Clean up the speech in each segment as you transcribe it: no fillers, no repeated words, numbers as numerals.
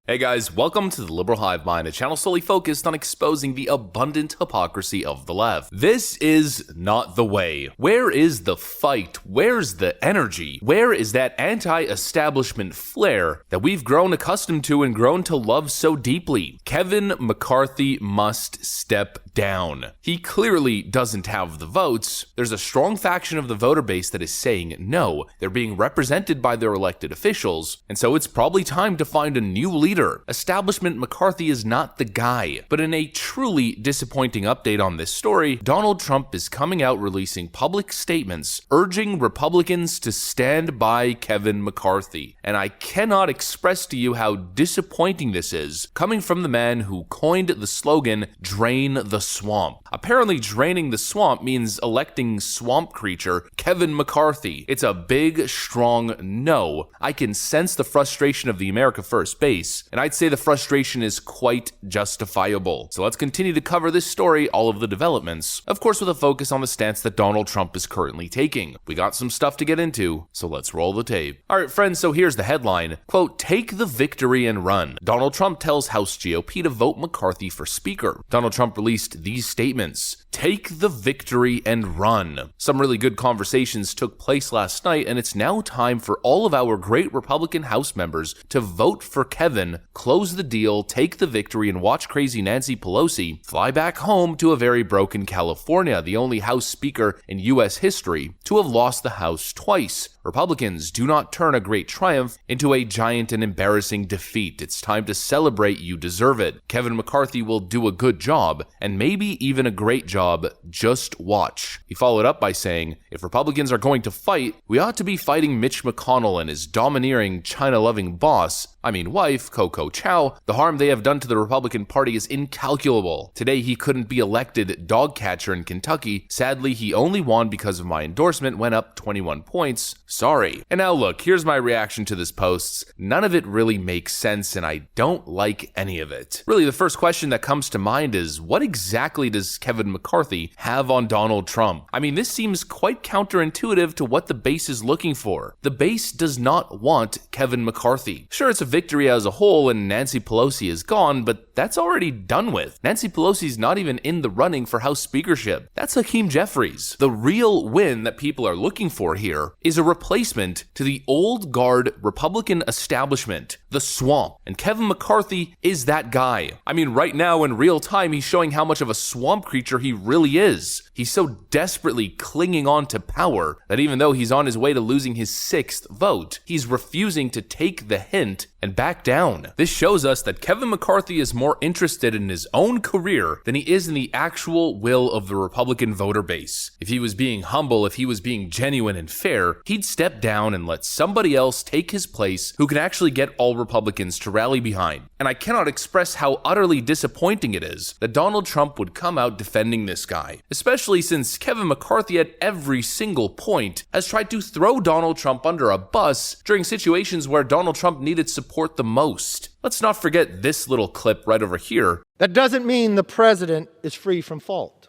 Hey guys, welcome to the Liberal Hive Mind, a channel solely focused on exposing the abundant hypocrisy of the left. This is not the way. Where is the fight? Where's the energy? Where is that anti-establishment flair that we've grown accustomed to and grown to love so deeply? Kevin McCarthy must step down. He clearly doesn't have the votes. There's a strong faction of the voter base that is saying no. They're being represented by their elected officials, and so it's probably time to find a new leader. Establishment McCarthy is not the guy. But in a truly disappointing update on this story, Donald Trump is coming out releasing public statements urging Republicans to stand by Kevin McCarthy. And I cannot express to you how disappointing this is, coming from the man who coined the slogan, "Drain the swamp." Apparently, draining the swamp means electing swamp creature Kevin McCarthy. It's a big, strong no. I can sense the frustration of the America First base, and I'd say the frustration is quite justifiable. So let's continue to cover this story, all of the developments, of course with a focus on the stance that Donald Trump is currently taking. We got some stuff to get into, so let's roll the tape. Alright friends, so here's the headline. Quote, "Take the victory and run. Donald Trump tells House GOP to vote McCarthy for Speaker." Donald Trump released these statements. Take the victory and run. Some really good conversations took place last night, and it's now time for all of our great Republican House members to vote for Kevin, close the deal, take the victory, and watch crazy Nancy Pelosi fly back home to a very broken California, the only House Speaker in U.S. history to have lost the House twice. Republicans, do not turn a great triumph into a giant and embarrassing defeat. It's time to celebrate. You deserve it. Kevin McCarthy will do a good job, and maybe even a great job. Just watch. He followed up by saying, if Republicans are going to fight, we ought to be fighting Mitch McConnell and his domineering, China-loving boss, wife, Coco Chow. The harm they have done to the Republican Party is incalculable. Today, he couldn't be elected dog catcher in Kentucky. Sadly, he only won because of my endorsement, went up 21 points. Sorry. And now look, here's my reaction to this post. None of it really makes sense, and I don't like any of it. Really, the first question that comes to mind is, what exactly does Kevin McCarthy have on Donald Trump? This seems quite counterintuitive to what the base is looking for. The base does not want Kevin McCarthy. Sure, it's a victory as a whole and Nancy Pelosi is gone, but that's already done with. Nancy Pelosi's not even in the running for House speakership. That's Hakeem Jeffries. The real win that people are looking for here is a replacement to the old guard Republican establishment, the swamp. And Kevin McCarthy is that guy. Right now in real time, he's showing how much of a swamp creature he really is. He's so desperately clinging on to power that even though he's on his way to losing his 6th vote, he's refusing to take the hint and back down. This shows us that Kevin McCarthy is more interested in his own career than he is in the actual will of the Republican voter base. If he was being humble, if he was being genuine and fair, he'd step down and let somebody else take his place who can actually get all Republicans to rally behind. And I cannot express how utterly disappointing it is that Donald Trump would come out defending this guy, especially since Kevin McCarthy at every single point has tried to throw Donald Trump under a bus during situations where Donald Trump needed support the most. Let's not forget this little clip right over here. That doesn't mean the president is free from fault.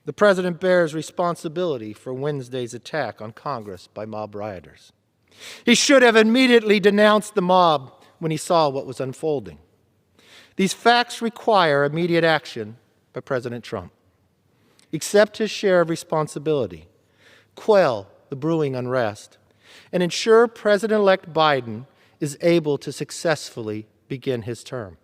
The president bears responsibility for Wednesday's attack on Congress by mob rioters. He should have immediately denounced the mob when he saw what was unfolding. These facts require immediate action by President Trump. Accept his share of responsibility, quell the brewing unrest, and ensure President-elect Biden is able to successfully begin his term.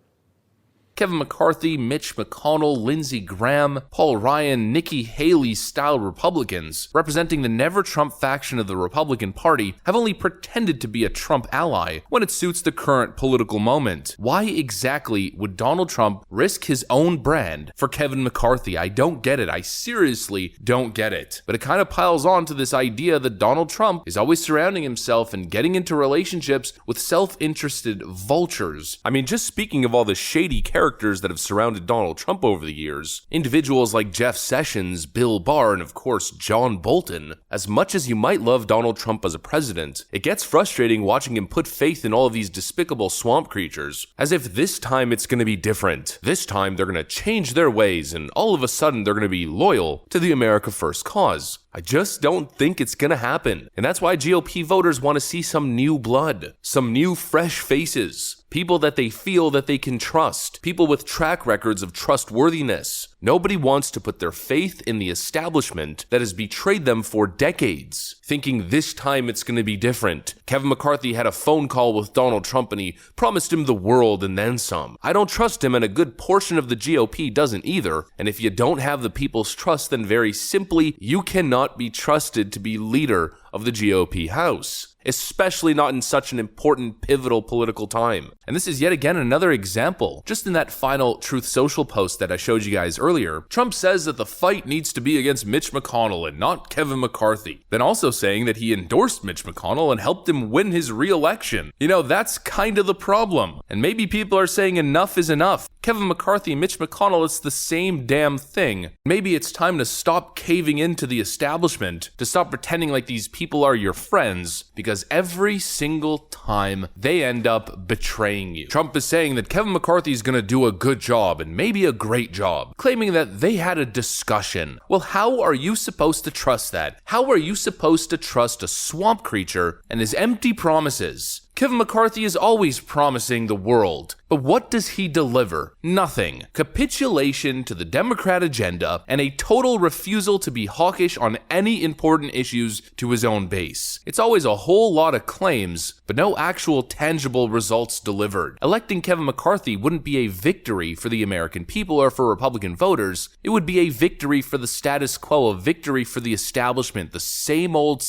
Kevin McCarthy, Mitch McConnell, Lindsey Graham, Paul Ryan, Nikki Haley-style Republicans representing the never-Trump faction of the Republican Party have only pretended to be a Trump ally when it suits the current political moment. Why exactly would Donald Trump risk his own brand for Kevin McCarthy? I don't get it. I seriously don't get it. But it kind of piles on to this idea that Donald Trump is always surrounding himself and getting into relationships with self-interested vultures. Just speaking of all the shady characters that have surrounded Donald Trump over the years, individuals like Jeff Sessions, Bill Barr, and of course John Bolton. As much as you might love Donald Trump as a president, it gets frustrating watching him put faith in all of these despicable swamp creatures, as if this time it's going to be different. This time they're going to change their ways and all of a sudden they're going to be loyal to the America First cause. I just don't think it's gonna happen. And that's why GOP voters want to see some new blood, some new fresh faces. People that they feel that they can trust. People with track records of trustworthiness. Nobody wants to put their faith in the establishment that has betrayed them for decades, thinking this time it's going to be different. Kevin McCarthy had a phone call with Donald Trump and he promised him the world and then some. I don't trust him, and a good portion of the GOP doesn't either. And if you don't have the people's trust, then very simply, you cannot be trusted to be leader of the GOP House, especially not in such an important, pivotal political time. And this is yet again another example. Just in that final Truth Social post that I showed you guys earlier, Trump says that the fight needs to be against Mitch McConnell and not Kevin McCarthy. Then also saying that he endorsed Mitch McConnell and helped him win his re-election. You know, that's kind of the problem. And maybe people are saying enough is enough. Kevin McCarthy and Mitch McConnell, it's the same damn thing. Maybe it's time to stop caving into the establishment, to stop pretending like these people are your friends, because every single time they end up betraying you. Trump is saying that Kevin McCarthy is going to do a good job and maybe a great job, claiming that they had a discussion. Well, how are you supposed to trust that? How are you supposed to trust a swamp creature and his empty promises? Kevin McCarthy is always promising the world, but what does he deliver? Nothing. Capitulation to the Democrat agenda and a total refusal to be hawkish on any important issues to his own base. It's always a whole lot of claims, but no actual tangible results delivered. Electing Kevin McCarthy wouldn't be a victory for the American people or for Republican voters. It would be a victory for the status quo, a victory for the establishment, the same old,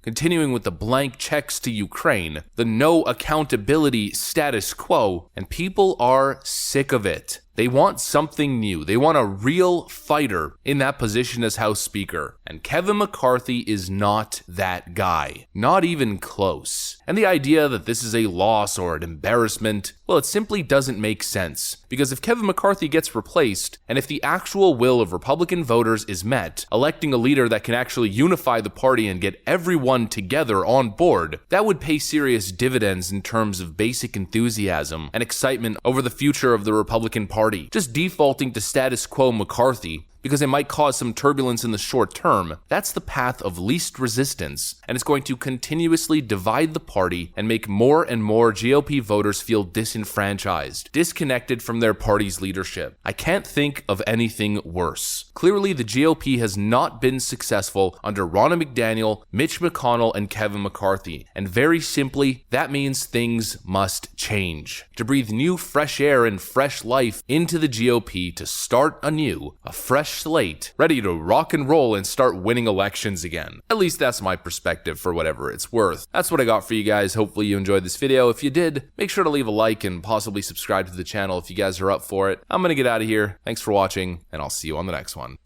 continuing with the blank checks to Ukraine, the no accountability status quo, and people are sick of it. They want something new. They want a real fighter in that position as House Speaker. And Kevin McCarthy is not that guy. Not even close. And the idea that this is a loss or an embarrassment, well, it simply doesn't make sense. Because if Kevin McCarthy gets replaced, and if the actual will of Republican voters is met, electing a leader that can actually unify the party and get everyone together on board, that would pay serious dividends in terms of basic enthusiasm and excitement over the future of the Republican Party. Just defaulting to status quo McCarthy because it might cause some turbulence in the short term, that's the path of least resistance, and it's going to continuously divide the party and make more and more GOP voters feel disenfranchised, disconnected from their party's leadership. I can't think of anything worse. Clearly, the GOP has not been successful under Ronna McDaniel, Mitch McConnell, and Kevin McCarthy, and very simply, that means things must change. To breathe new fresh air and fresh life into the GOP, to start anew, a fresh slate, ready to rock and roll and start winning elections again. At least that's my perspective for whatever it's worth. That's what I got for you guys. Hopefully you enjoyed this video. If you did, make sure to leave a like and possibly subscribe to the channel if you guys are up for it. I'm gonna get out of here. Thanks for watching, and I'll see you on the next one.